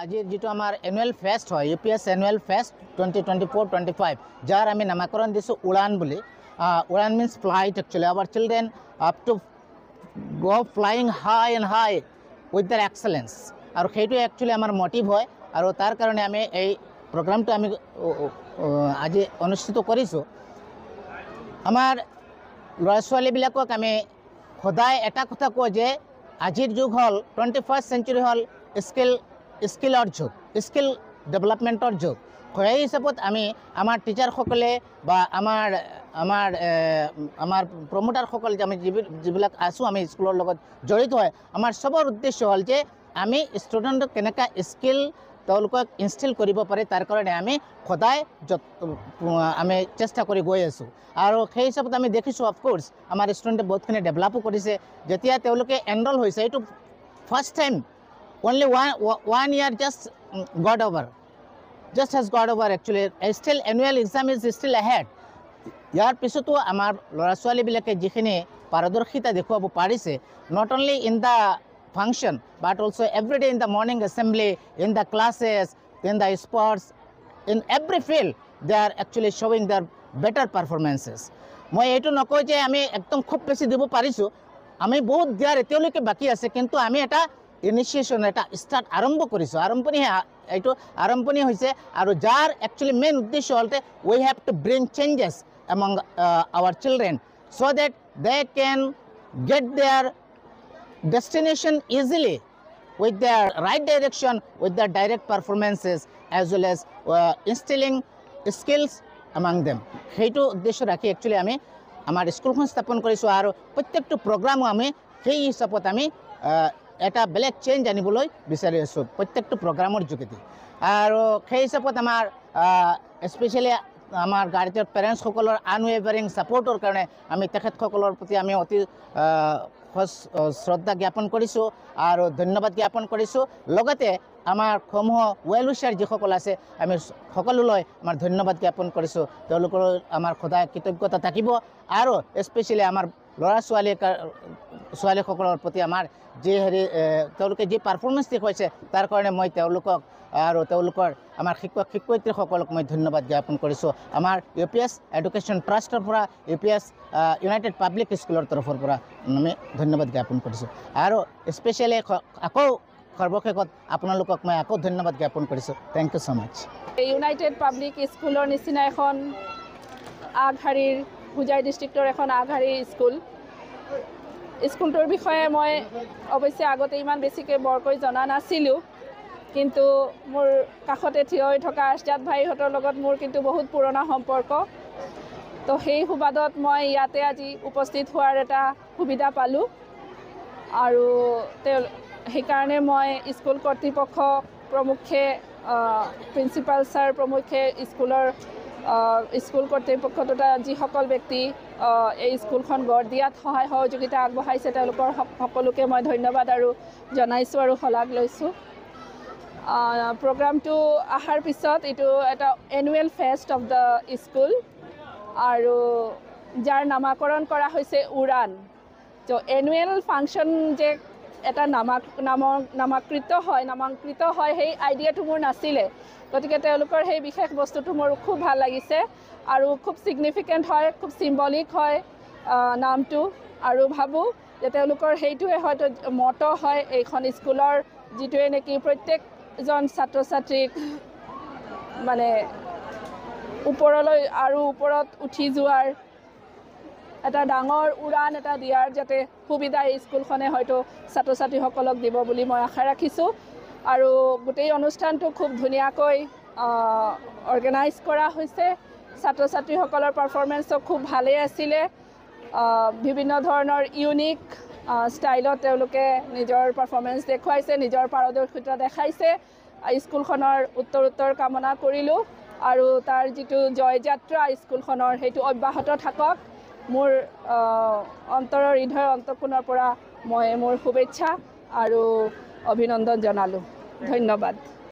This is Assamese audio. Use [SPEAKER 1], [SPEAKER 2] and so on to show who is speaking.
[SPEAKER 1] আজিৰ যেটো আমাৰ এনুৱেল ফেষ্ট হয় ইউপিএছ এনুৱেল ফেষ্ট 2024-25 যাৰ আমি নামকৰণ দিছো উড়ান বুলি Udaan means flight actually our children up to go flying high and high with their excellence আৰু সেইটো actually আমাৰ মোটিভ হয় আৰু তাৰ কাৰণে আমি এই প্ৰগ্ৰামটো আমি আজি অনুষ্ঠিত কৰিছো আমাৰ ল'ৰা ছোৱালীবিলাকক আমি সদায় এটা কথা কওঁ যে আজিৰ যুগ হ'ল 21st century হ'ল স্কিলৰ যুগ স্কিল ডেভেলপমেণ্টৰ যুগ সেই হিচাপত আমি আমাৰ টিচাৰসকলে বা আমাৰ প্ৰমোটাৰসকল যে আমি যিবিলাক আছোঁ আমি স্কুলৰ লগত জড়িত হয় আমাৰ সবৰ উদ্দেশ্য হ'ল যে আমি ষ্টুডেণ্টক কেনেকৈ স্কিল তেওঁলোকক ইনষ্টিল কৰিব পাৰে তাৰ কাৰণে আমি সদায় আমি চেষ্টা কৰি গৈ আছোঁ আৰু সেই হিচাপত আমি দেখিছোঁ অফক'ৰ্ছ আমাৰ ষ্টুডেণ্টে বহুতখিনি ডেভেলপো কৰিছে যেতিয়া তেওঁলোকে এনৰল হৈছে এইটো first time only one year just has got over actually still annual exam is still ahead ইয়াৰ পিছতো আমাৰ ল'ৰা ছোৱালীবিলাকে যিখিনি পাৰদৰ্শিতা দেখুৱাব পাৰিছে not only in the function but also every day in the morning assembly in the classes in the sports in every field they are actually showing their better performances মই এইটো নকওঁ যে আমি একদম খুব বেছি দিব পাৰিছোঁ আমি বহুত দিয়াৰ এতিয়ালৈকে বাকী আছে কিন্তু আমি এটা ইনিচিয়েশ্যন এটা ষ্টাৰ্ট আৰম্ভ কৰিছোঁ আৰম্ভণি হৈছে আৰু যাৰ একচুৱেলি মেইন উদ্দেশ্য হ'ল we have to bring changes among our children so' that they can get their destination easily with their right direction with their direct performances as well as instilling skills among them সেইটো উদ্দেশ্য ৰাখি একচুৱেলি আমি আমাৰ স্কুলখন স্থাপন কৰিছোঁ আৰু প্ৰত্যেকটো প্ৰগ্ৰামো আমি সেই হিচাপত আমি এটা বেলেগ চেঞ্জ আনিবলৈ বিচাৰি আছোঁ প্ৰত্যেকটো প্ৰগ্ৰামৰ যোগেদি আৰু সেই হিচাপত আমাৰ স্পেচিয়েলি আমাৰ গাৰ্জেন পেৰেণ্টছসকলৰ আনৱেভাৰিং ছাপৰ্টৰ কাৰণে আমি তেখেতসকলৰ প্ৰতি আমি অতি শ্ৰদ্ধা জ্ঞাপন কৰিছোঁ আৰু ধন্যবাদ জ্ঞাপন কৰিছোঁ লগতে আমাৰ সমূহ ৱেল উইচাৰ যিসকল আছে আমি সকলোলৈ আমাৰ ধন্যবাদ জ্ঞাপন কৰিছোঁ তেওঁলোকৰ আমাৰ সদায় কৃতজ্ঞতা থাকিব আৰু স্পেচিয়েলি আমাৰ ল'ৰা ছোৱালীসকলৰ প্ৰতি আমাৰ যি তেওঁলোকে যি পাৰফৰ্মেঞ্চ দেখুৱাইছে তাৰ কাৰণে মই তেওঁলোকক আৰু তেওঁলোকৰ আমাৰ শিক্ষক শিক্ষয়িত্ৰীসকলক মই ধন্যবাদ জ্ঞাপন কৰিছোঁ আমাৰ UPS এডুকেশ্যন ট্ৰাষ্টৰ পৰা UPS ইউনাইটেড পাব্লিক স্কুলৰ তৰফৰ পৰা আমি ধন্যবাদ জ্ঞাপন কৰিছোঁ আৰু স্পেচিয়েলি আকৌ সৰ্বশেষত আপোনালোকক মই আকৌ ধন্যবাদ জ্ঞাপন কৰিছোঁ thank you so' much
[SPEAKER 2] united public স্কুলৰ নিচিনা এখন আগশাৰীৰ হোজাই ডিষ্ট্ৰিক্টৰ এখন আগশাৰীৰ স্কুলটোৰ বিষয়ে মই অৱশ্যে আগতে ইমান বেছিকৈ বৰকৈ জনা নাছিলোঁ কিন্তু মোৰ কাষতে থিয় হৈ থকা আশজাদ ভাইহঁতৰ লগত মোৰ কিন্তু বহুত পুৰণা সম্পৰ্ক তো সেই সুবাদত মই ইয়াতে আজি উপস্থিত হোৱাৰ এটা সুবিধা পালোঁ আৰু সেইকাৰণে মই স্কুল কৰ্তৃপক্ষ প্ৰমুখ্যে প্ৰিন্সিপাল ছাৰ প্ৰমুখ্যে স্কুল কৰ্তৃপক্ষ তথা যিসকল ব্যক্তি এই স্কুলখন গঢ় দিয়াত সহায় সহযোগিতা আগবঢ়াইছে তেওঁলোকৰ সকলোকে মই ধন্যবাদ আৰু জনাইছোঁ আৰু শলাগ লৈছোঁ প্ৰগ্ৰামটো অহাৰ পিছত এইটো এটা annual fest of the school আৰু যাৰ নামাকৰণ কৰা হৈছে উড়ান তো এনুৱেল ফাংচন যে এটা নামাঙ্কিত হয় সেই আইডিয়াটো মোৰ নাছিলে গতিকে তেওঁলোকৰ সেই বিশেষ বস্তুটো মোৰ খুব ভাল লাগিছে আৰু খুব ছিগনিফিকেণ্ট হয় খুব চিম্বলিক হয় নামটো আৰু ভাবোঁ যে তেওঁলোকৰ সেইটোৱে হয়তো মটো হয় এইখন স্কুলৰ যিটোৱে নেকি প্ৰত্যেকজন ছাত্ৰ ছাত্ৰীক মানে ওপৰলৈ আৰু ওপৰত উঠি যোৱাৰ এটা ডাঙৰ উড়ান এটা দিয়াৰ যাতে সুবিধা এই স্কুলখনে হয়তো ছাত্ৰ ছাত্ৰীসকলক দিব বুলি মই আশা ৰাখিছোঁ আৰু গোটেই অনুষ্ঠানটো খুব ধুনীয়াকৈ অৰ্গেনাইজ কৰা হৈছে ছাত্ৰ ছাত্ৰীসকলৰ পাৰফৰ্মেঞ্চো খুব ভালেই আছিলে বিভিন্ন ধৰণৰ ইউনিক ষ্টাইলত তেওঁলোকে নিজৰ পাৰফৰ্মেঞ্চ দেখুৱাইছে নিজৰ পাৰদৰ্শিতা দেখাইছে স্কুলখনৰ উত্তৰোত্তৰ কামনা কৰিলোঁ আৰু তাৰ যিটো জয়যাত্ৰা স্কুলখনৰ সেইটো অব্যাহত থাকক মোৰ অন্তৰৰ হৃদয়ৰ অন্তঃকোণৰ পৰা মই মোৰ শুভেচ্ছা আৰু অভিনন্দন জনালোঁ ধন্যবাদ